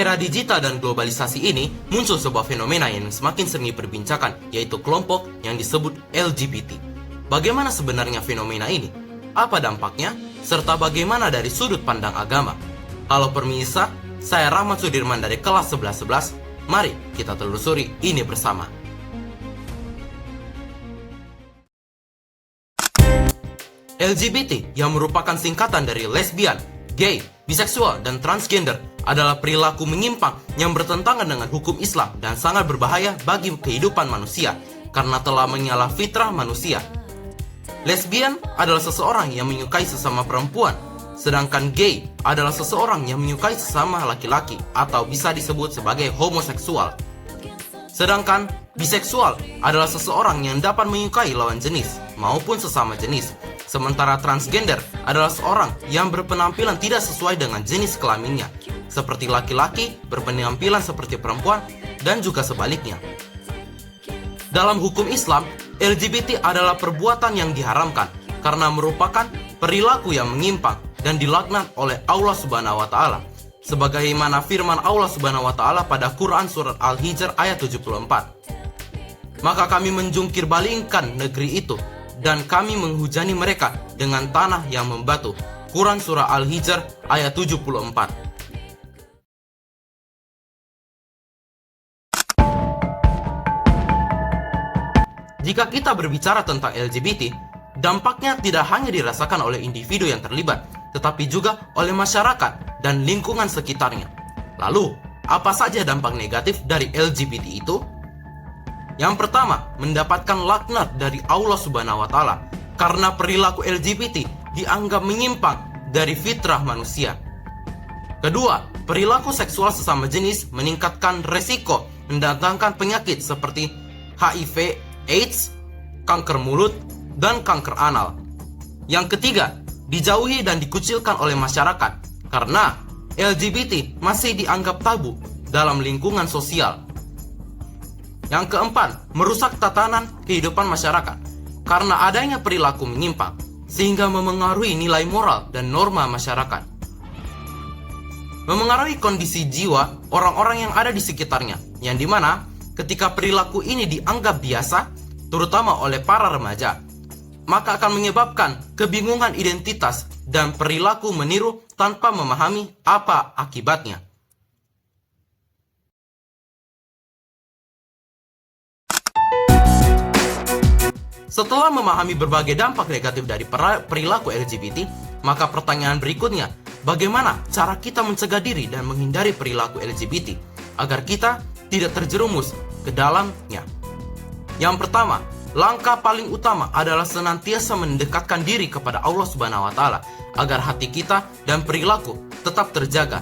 era digital dan globalisasi ini, muncul sebuah fenomena yang semakin sering diperbincangkan, yaitu kelompok yang disebut LGBT. Bagaimana sebenarnya fenomena ini? Apa dampaknya? Serta bagaimana dari sudut pandang agama? Halo permisa, saya Rahmat Sudirman dari kelas 1111. Mari kita telusuri ini bersama. LGBT yang merupakan singkatan dari lesbian, gay, biseksual, dan transgender adalah perilaku menyimpang yang bertentangan dengan hukum Islam dan sangat berbahaya bagi kehidupan manusia karena telah menyalah fitrah manusia. Lesbian adalah seseorang yang menyukai sesama perempuan, sedangkan gay adalah seseorang yang menyukai sesama laki-laki atau bisa disebut sebagai homoseksual. Sedangkan biseksual adalah seseorang yang dapat menyukai lawan jenis maupun sesama jenis. Sementara transgender adalah seorang yang berpenampilan tidak sesuai dengan jenis kelaminnya, seperti laki-laki berpenampilan seperti perempuan dan juga sebaliknya. Dalam hukum Islam, LGBT adalah perbuatan yang diharamkan karena merupakan perilaku yang menyimpang dan dilaknat oleh Allah Subhanahu wa taala. Sebagaimana firman Allah Subhanahu wa taala pada Quran surat Al-Hijr ayat 74. Maka kami menjungkir balingkan negeri itu dan kami menghujani mereka dengan tanah yang membatu. Quran surah Al-Hijr ayat 74. Jika kita berbicara tentang LGBT, dampaknya tidak hanya dirasakan oleh individu yang terlibat, tetapi juga oleh masyarakat dan lingkungan sekitarnya. Lalu, apa saja dampak negatif dari LGBT itu? Yang pertama, mendapatkan laknat dari Allah Subhanahu wa taala karena perilaku LGBT dianggap menyimpang dari fitrah manusia. Kedua, perilaku seksual sesama jenis meningkatkan resiko mendatangkan penyakit seperti HIV, AIDS, kanker mulut, dan kanker anal. Yang ketiga, dijauhi dan dikucilkan oleh masyarakat karena LGBT masih dianggap tabu dalam lingkungan sosial. Yang keempat, merusak tatanan kehidupan masyarakat karena adanya perilaku menyimpang sehingga memengaruhi nilai moral dan norma masyarakat. Memengaruhi kondisi jiwa orang-orang yang ada di sekitarnya, yang dimana ketika perilaku ini dianggap biasa, terutama oleh para remaja, maka akan menyebabkan kebingungan identitas dan perilaku meniru tanpa memahami apa akibatnya. Setelah memahami berbagai dampak negatif dari perilaku LGBT, maka pertanyaan berikutnya, bagaimana cara kita mencegah diri dan menghindari perilaku LGBT agar kita tidak terjerumus ke dalamnya? Yang pertama, langkah paling utama adalah senantiasa mendekatkan diri kepada Allah Subhanahu wa taala agar hati kita dan perilaku tetap terjaga.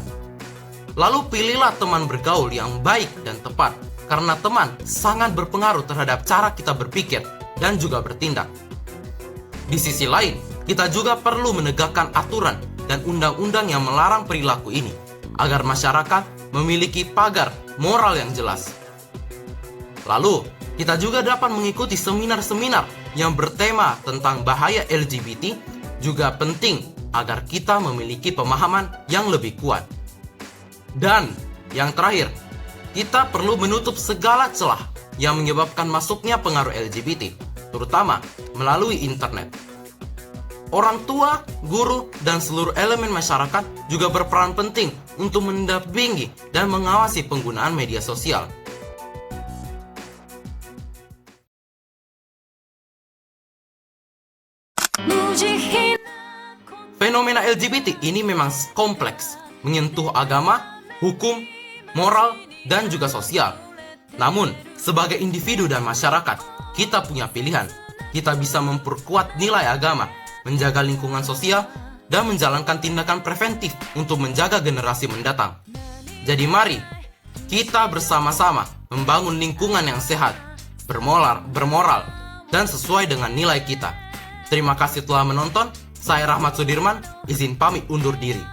Lalu pilihlah teman bergaul yang baik dan tepat karena teman sangat berpengaruh terhadap cara kita berpikir dan juga bertindak. Di sisi lain, kita juga perlu menegakkan aturan dan undang-undang yang melarang perilaku ini agar masyarakat memiliki pagar moral yang jelas. Lalu, kita juga dapat mengikuti seminar-seminar yang bertema tentang bahaya LGBT, juga penting agar kita memiliki pemahaman yang lebih kuat. Dan yang terakhir, kita perlu menutup segala celah yang menyebabkan masuknya pengaruh LGBT, terutama melalui internet. Orang tua, guru, dan seluruh elemen masyarakat juga berperan penting untuk mendampingi dan mengawasi penggunaan media sosial. Fenomena LGBT ini memang kompleks, menyentuh agama, hukum, moral, dan juga sosial. Namun, sebagai individu dan masyarakat, kita punya pilihan. Kita bisa memperkuat nilai agama, menjaga lingkungan sosial, dan menjalankan tindakan preventif untuk menjaga generasi mendatang. Jadi mari, kita bersama-sama membangun lingkungan yang sehat, bermoral, dan sesuai dengan nilai kita. Terima kasih telah menonton. Saya Rahmat Sudirman, izin pamit undur diri.